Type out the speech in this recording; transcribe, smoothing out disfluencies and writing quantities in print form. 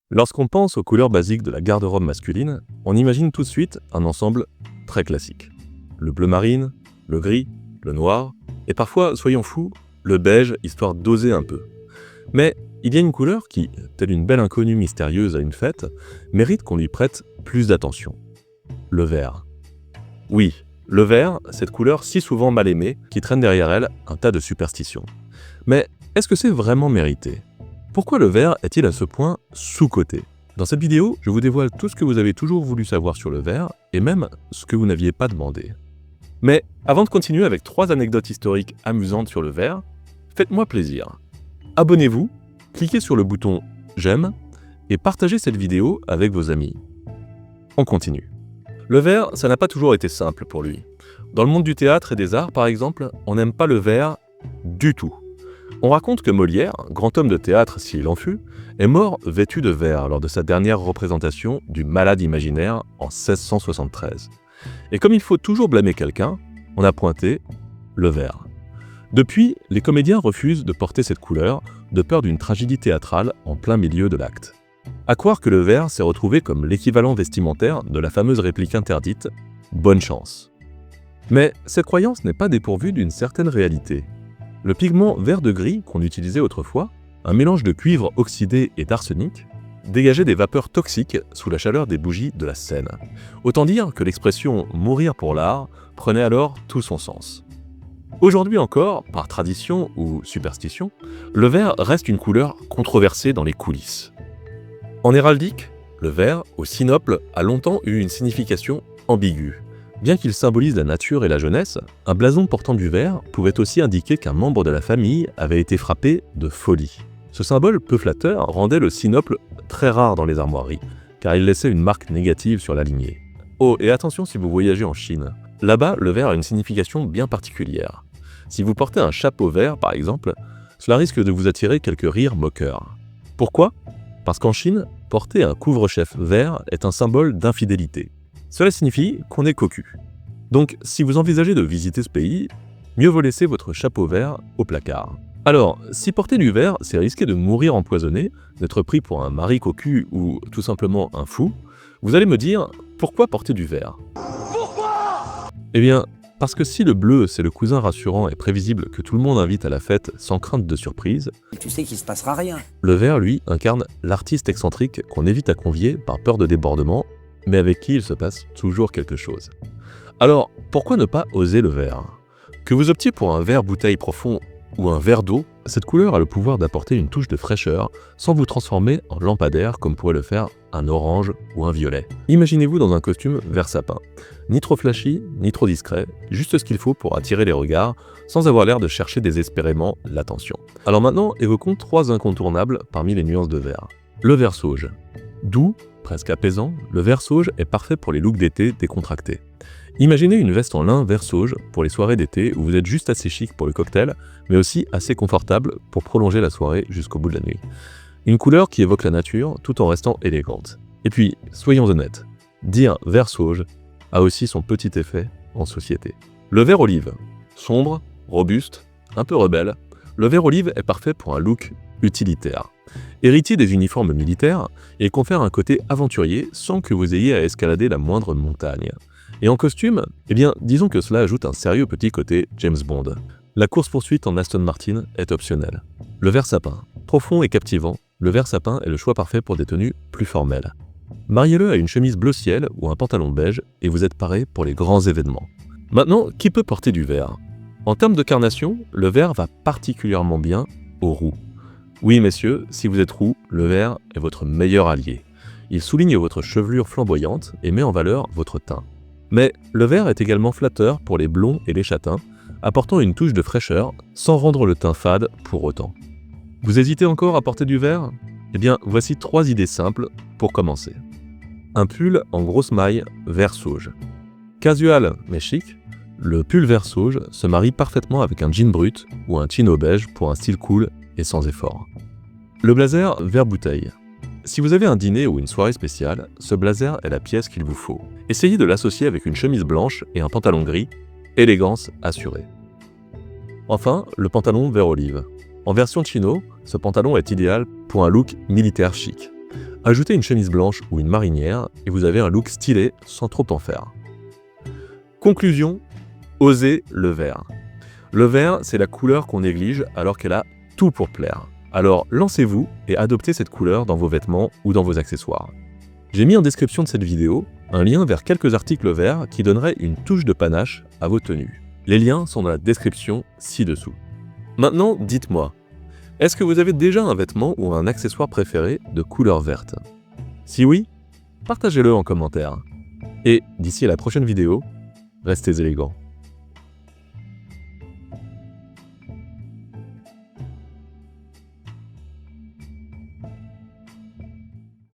Lorsqu'on pense aux couleurs basiques de la garde-robe masculine, on imagine tout de suite un ensemble très classique. Le bleu marine, le gris, le noir, et parfois, soyons fous, le beige, histoire d'oser un peu. Mais il y a une couleur qui, telle une belle inconnue mystérieuse à une fête, mérite qu'on lui prête plus d'attention. Le vert. Oui, le vert, cette couleur si souvent mal aimée, qui traîne derrière elle un tas de superstitions. Mais est-ce que c'est vraiment mérité ? Pourquoi le vert est-il à ce point sous-coté ? Dans cette vidéo, je vous dévoile tout ce que vous avez toujours voulu savoir sur le vert, et même ce que vous n'aviez pas demandé. Mais avant de continuer avec 3 anecdotes historiques amusantes sur le vert, faites-moi plaisir. Abonnez-vous, cliquez sur le bouton « J'aime » et partagez cette vidéo avec vos amis. On continue. Le vert, ça n'a pas toujours été simple pour lui. Dans le monde du théâtre et des arts, par exemple, on n'aime pas le vert du tout. On raconte que Molière, grand homme de théâtre s'il en fut, est mort vêtu de vert lors de sa dernière représentation du Malade imaginaire en 1673. Et comme il faut toujours blâmer quelqu'un, on a pointé le vert. Depuis, les comédiens refusent de porter cette couleur de peur d'une tragédie théâtrale en plein milieu de l'acte. À croire que le vert s'est retrouvé comme l'équivalent vestimentaire de la fameuse réplique interdite « Bonne chance ». Mais cette croyance n'est pas dépourvue d'une certaine réalité. Le pigment vert de gris qu'on utilisait autrefois, un mélange de cuivre oxydé et d'arsenic, dégageait des vapeurs toxiques sous la chaleur des bougies de la scène. Autant dire que l'expression « mourir pour l'art » prenait alors tout son sens. Aujourd'hui encore, par tradition ou superstition, le vert reste une couleur controversée dans les coulisses. En héraldique, le vert, au sinople, a longtemps eu une signification ambiguë. Bien qu'il symbolise la nature et la jeunesse, un blason portant du vert pouvait aussi indiquer qu'un membre de la famille avait été frappé de folie. Ce symbole peu flatteur rendait le sinople très rare dans les armoiries, car il laissait une marque négative sur la lignée. Oh, et attention si vous voyagez en Chine. Là-bas, le vert a une signification bien particulière. Si vous portez un chapeau vert, par exemple, cela risque de vous attirer quelques rires moqueurs. Pourquoi ? Parce qu'en Chine, porter un couvre-chef vert est un symbole d'infidélité. Cela signifie qu'on est cocu. Donc, si vous envisagez de visiter ce pays, mieux vaut laisser votre chapeau vert au placard. Alors, si porter du vert, c'est risquer de mourir empoisonné, d'être pris pour un mari cocu ou tout simplement un fou, vous allez me dire, pourquoi porter du vert ? Pourquoi ? Eh bien, parce que si le bleu, c'est le cousin rassurant et prévisible que tout le monde invite à la fête sans crainte de surprise, tu sais qu'il se passera rien. Le vert, lui, incarne l'artiste excentrique qu'on évite à convier par peur de débordement, mais avec qui il se passe toujours quelque chose. Alors, pourquoi ne pas oser le vert ? Que vous optiez pour un vert bouteille profond ou un verre d'eau, cette couleur a le pouvoir d'apporter une touche de fraîcheur sans vous transformer en lampadaire comme pourrait le faire un orange ou un violet. Imaginez-vous dans un costume vert sapin. Ni trop flashy, ni trop discret, juste ce qu'il faut pour attirer les regards sans avoir l'air de chercher désespérément l'attention. Alors maintenant, évoquons 3 incontournables parmi les nuances de vert. Le vert sauge. Doux, presque apaisant, le vert sauge est parfait pour les looks d'été décontractés. Imaginez une veste en lin vert sauge pour les soirées d'été où vous êtes juste assez chic pour le cocktail, mais aussi assez confortable pour prolonger la soirée jusqu'au bout de la nuit. Une couleur qui évoque la nature tout en restant élégante. Et puis, soyons honnêtes, dire vert sauge a aussi son petit effet en société. Le vert olive, sombre, robuste, un peu rebelle, le vert olive est parfait pour un look utilitaire. Héritier des uniformes militaires, il confère un côté aventurier sans que vous ayez à escalader la moindre montagne. Et en costume, eh bien, disons que cela ajoute un sérieux petit côté James Bond. La course-poursuite en Aston Martin est optionnelle. Le vert sapin, profond et captivant, le vert sapin est le choix parfait pour des tenues plus formelles. Mariez-le à une chemise bleu ciel ou un pantalon beige et vous êtes paré pour les grands événements. Maintenant, qui peut porter du vert ? En termes de carnation, le vert va particulièrement bien aux roux. Oui messieurs, si vous êtes roux, le vert est votre meilleur allié. Il souligne votre chevelure flamboyante et met en valeur votre teint. Mais le vert est également flatteur pour les blonds et les châtains, apportant une touche de fraîcheur sans rendre le teint fade pour autant. Vous hésitez encore à porter du vert ? Eh bien, voici 3 idées simples pour commencer. Un pull en grosse maille vert sauge. Casual mais chic, le pull vert sauge se marie parfaitement avec un jean brut ou un chino beige pour un style cool et sans effort. Le blazer vert bouteille. Si vous avez un dîner ou une soirée spéciale, ce blazer est la pièce qu'il vous faut. Essayez de l'associer avec une chemise blanche et un pantalon gris, élégance assurée. Enfin, le pantalon vert olive. En version chino, ce pantalon est idéal pour un look militaire chic. Ajoutez une chemise blanche ou une marinière et vous avez un look stylé sans trop en faire. Conclusion, osez le vert. Le vert, c'est la couleur qu'on néglige alors qu'elle a tout pour plaire. Alors lancez-vous et adoptez cette couleur dans vos vêtements ou dans vos accessoires. J'ai mis en description de cette vidéo un lien vers quelques articles verts qui donneraient une touche de panache à vos tenues. Les liens sont dans la description ci-dessous. Maintenant, dites-moi, est-ce que vous avez déjà un vêtement ou un accessoire préféré de couleur verte? Si oui, partagez-le en commentaire. Et d'ici à la prochaine vidéo, restez élégants.